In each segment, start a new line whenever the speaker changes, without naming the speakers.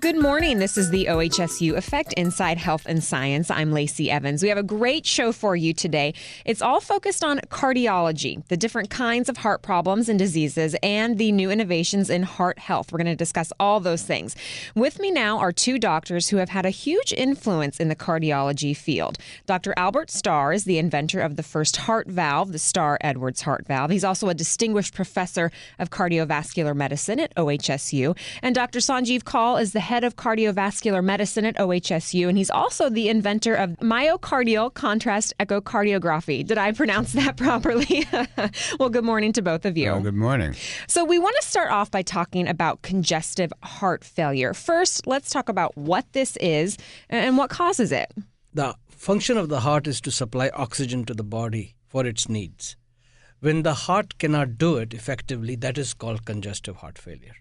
Good morning. This is the OHSU Effect Inside Health and Science. I'm Lacey Evans. We have a great show for you today. It's all focused on cardiology, the different kinds of heart problems and diseases, and the new innovations in heart health. We're going to discuss all those things. With me now are two doctors who have had a huge influence in the cardiology field. Dr. Albert Starr is the inventor of the first heart valve, the Starr-Edwards heart valve. He's also a distinguished professor of cardiovascular medicine at OHSU. And Dr. Sanjeev Kaul is the head of cardiovascular medicine at OHSU, and he's also the inventor of myocardial contrast echocardiography. Did I pronounce that properly? Well, good morning to both of you.
Good morning.
So we want to start off by talking about congestive heart failure. First, let's talk about what this is and what causes it.
The function of the heart is to supply oxygen to the body for its needs. When the heart cannot do it effectively, that is called congestive heart failure.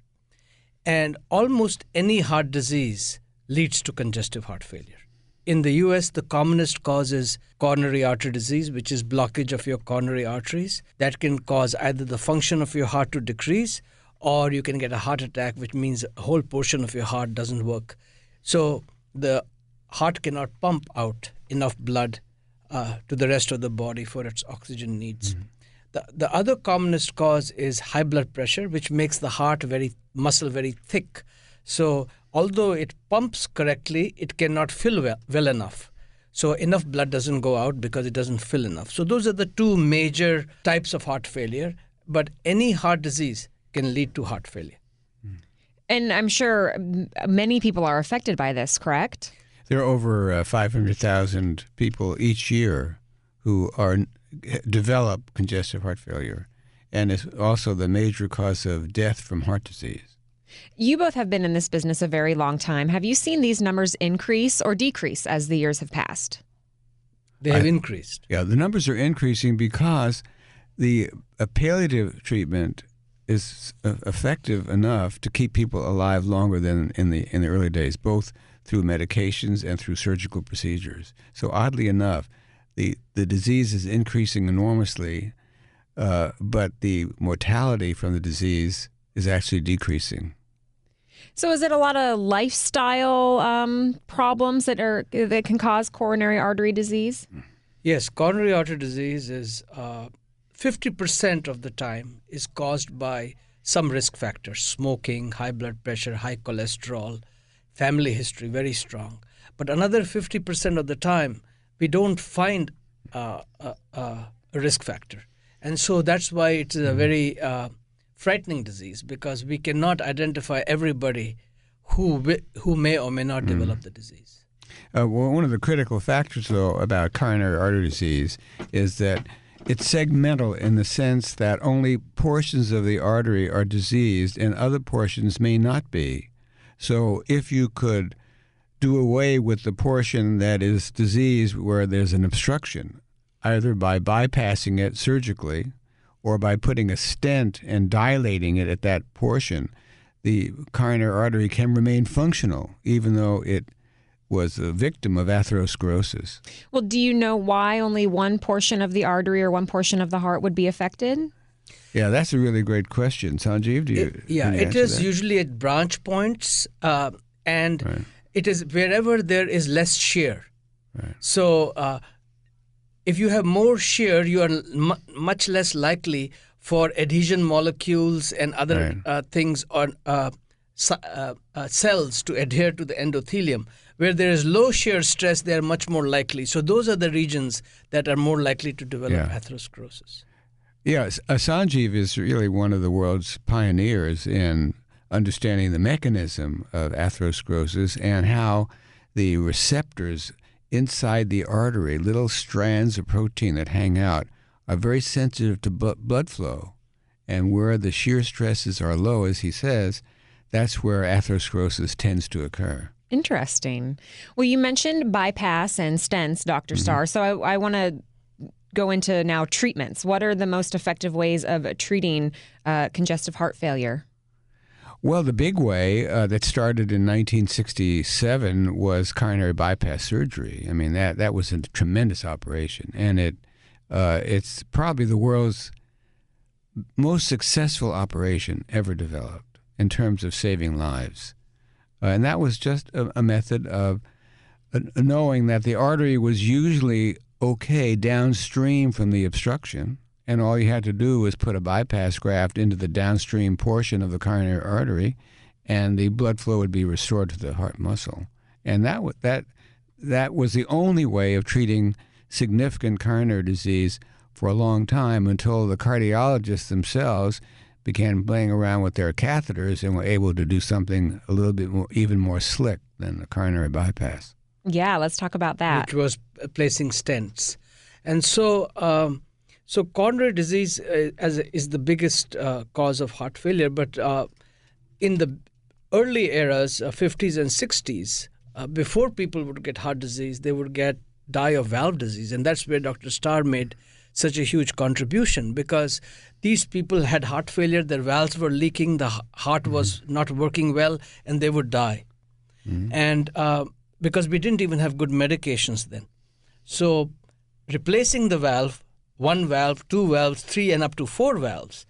And almost any heart disease leads to congestive heart failure. In the US, the commonest cause is coronary artery disease, which is blockage of your coronary arteries. That can cause either the function of your heart to decrease, or you can get a heart attack, which means a whole portion of your heart doesn't work. So the heart cannot pump out enough blood to the rest of the body for its oxygen needs. Mm-hmm. The other commonest cause is high blood pressure, which makes the heart muscle very thick. So although it pumps correctly, it cannot fill well enough. So enough blood doesn't go out because it doesn't fill enough. So those are the two major types of heart failure. But any heart disease can lead to heart failure.
And I'm sure many people are affected by this, correct?
There are over 500,000 people each year who develop congestive heart failure, and it's also the major cause of death from heart disease.
You both have been in this business a very long time. Have you seen these numbers increase or decrease as the years have passed?
They have increased.
Yeah, the numbers are increasing because the palliative treatment is effective enough to keep people alive longer than in the early days, both through medications and through surgical procedures. So oddly enough, the disease is increasing enormously, but the mortality from the disease is actually decreasing.
So is it a lot of lifestyle problems that can cause coronary artery disease?
Yes, coronary artery disease is 50% of the time is caused by some risk factors: smoking, high blood pressure, high cholesterol, family history, very strong. But another 50% of the time, we don't find a risk factor. And so that's why it's a very frightening disease, because we cannot identify everybody who may or may not develop the disease.
Well, one of the critical factors, though, about coronary artery disease is that it's segmental in the sense that only portions of the artery are diseased and other portions may not be. So if you could do away with the portion that is diseased where there's an obstruction, either by bypassing it surgically or by putting a stent and dilating it at that portion, the coronary artery can remain functional even though it was a victim of atherosclerosis.
Well, do you know why only one portion of the artery or one portion of the heart would be affected?
Yeah, that's a really great question. Sanjeev, do you?
It is usually at branch points, and right. It is wherever there is less shear. Right. So if you have more shear, you are much less likely for adhesion molecules and other things or cells to adhere to the endothelium. Where there is low shear stress, they are much more likely. So those are the regions that are more likely to develop atherosclerosis.
Yes, Sanjeev is really one of the world's pioneers in understanding the mechanism of atherosclerosis and how the receptors inside the artery, little strands of protein that hang out, are very sensitive to blood flow. And where the shear stresses are low, as he says, that's where atherosclerosis tends to occur.
Interesting. Well, you mentioned bypass and stents, Dr. Starr. So I want to go into now treatments. What are the most effective ways of treating congestive heart failure?
Well, the big way that started in 1967 was coronary bypass surgery. I mean, that was a tremendous operation, and it's probably the world's most successful operation ever developed in terms of saving lives. And that was just a method of knowing that the artery was usually okay downstream from the obstruction, and all you had to do was put a bypass graft into the downstream portion of the coronary artery, and the blood flow would be restored to the heart muscle. And that was the only way of treating significant coronary disease for a long time, until the cardiologists themselves began playing around with their catheters and were able to do something a little bit more, even more slick than the coronary bypass.
Yeah, let's talk about that.
Which was placing stents. And so coronary disease is the biggest cause of heart failure. But in the early eras, 50s and 60s, before people would get heart disease, they would die of valve disease. And that's where Dr. Starr made such a huge contribution, because these people had heart failure, their valves were leaking, the heart was not working well, and they would die. And because we didn't even have good medications then. So replacing the valve, 1 valve, 2 valves, 3 and up to 4 valves,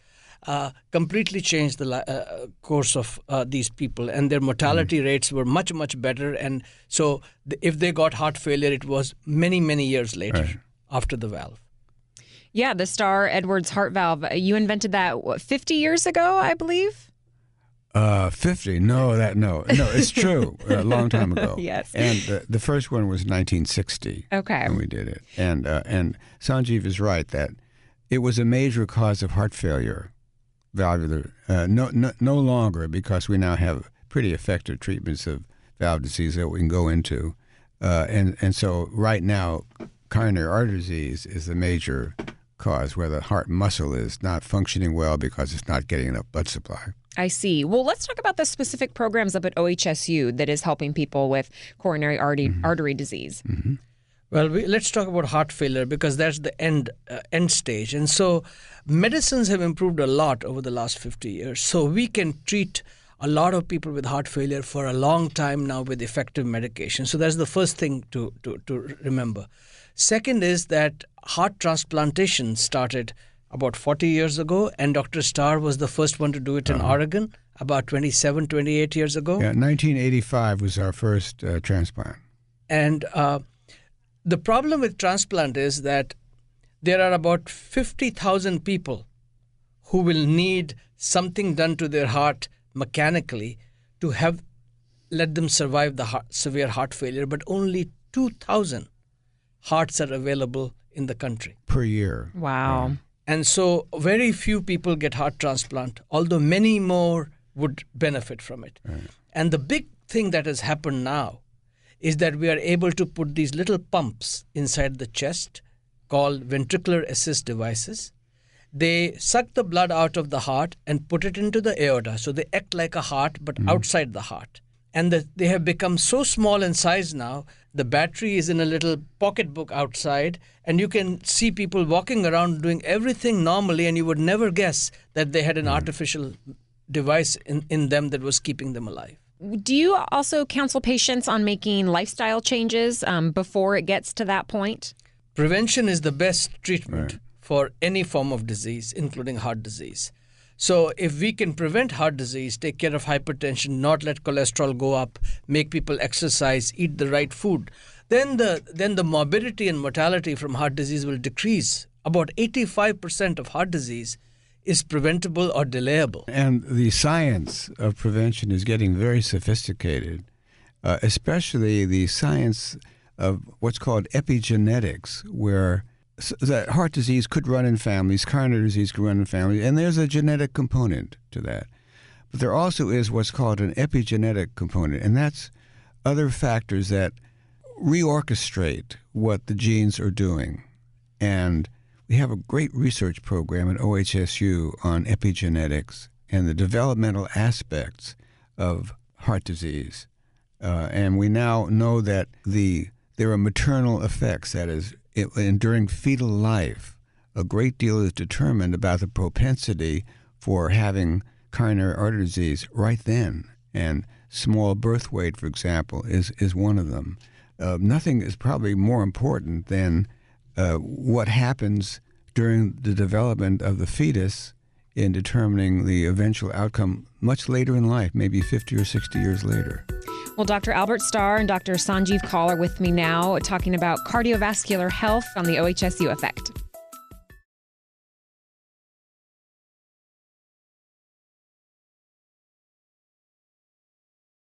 completely changed the course of these people, and their mortality rates were much, much better. And so if they got heart failure, it was many, many years later after the valve.
Yeah, the Starr-Edwards heart valve. You invented that, 50 years ago, I believe?
50? No, it's true. A long time ago.
Yes.
And the first one was 1960.
Okay.
When we did it. And Sanjeev is right that it was a major cause of heart failure, valvular. No longer, because we now have pretty effective treatments of valve disease that we can go into. And so right now, coronary artery disease is the major cause, where the heart muscle is not functioning well because it's not getting enough blood supply.
I see. Well, let's talk about the specific programs up at OHSU that is helping people with coronary artery disease.
Mm-hmm.
Well, let's talk about heart failure, because that's the end stage. And so medicines have improved a lot over the last 50 years. So we can treat a lot of people with heart failure for a long time now with effective medication. So that's the first thing to remember. Second is that heart transplantation started about 40 years ago, and Dr. Starr was the first one to do it in Oregon about 28 years ago.
Yeah, 1985 was our first transplant.
And the problem with transplant is that there are about 50,000 people who will need something done to their heart mechanically to let them survive the severe heart failure, but only 2,000 hearts are available in the country.
Per year.
Wow.
And so very few people get heart transplant, although many more would benefit from it. Right. And the big thing that has happened now is that we are able to put these little pumps inside the chest called ventricular assist devices. They suck the blood out of the heart and put it into the aorta. So they act like a heart, but outside the heart. And they have become so small in size now, the battery is in a little pocketbook outside, and you can see people walking around doing everything normally, and you would never guess that they had an artificial device in them that was keeping them alive.
Do you also counsel patients on making lifestyle changes before it gets to that point?
Prevention is the best treatment for any form of disease, including heart disease. So if we can prevent heart disease, take care of hypertension, not let cholesterol go up, make people exercise, eat the right food, then the morbidity and mortality from heart disease will decrease. About 85% of heart disease is preventable or delayable.
And the science of prevention is getting very sophisticated, especially the science of what's called epigenetics, where that heart disease could run in families, coronary disease could run in families, and there's a genetic component to that. But there also is what's called an epigenetic component, and that's other factors that reorchestrate what the genes are doing. And we have a great research program at OHSU on epigenetics and the developmental aspects of heart disease. And we now know that there are maternal effects, that is, and during fetal life, a great deal is determined about the propensity for having coronary artery disease right then. And small birth weight, for example, is one of them. Nothing is probably more important than what happens during the development of the fetus in determining the eventual outcome much later in life, maybe 50 or 60 years later.
Well, Dr. Albert Starr and Dr. Sanjeev Kaul are with me now talking about cardiovascular health on the OHSU effect.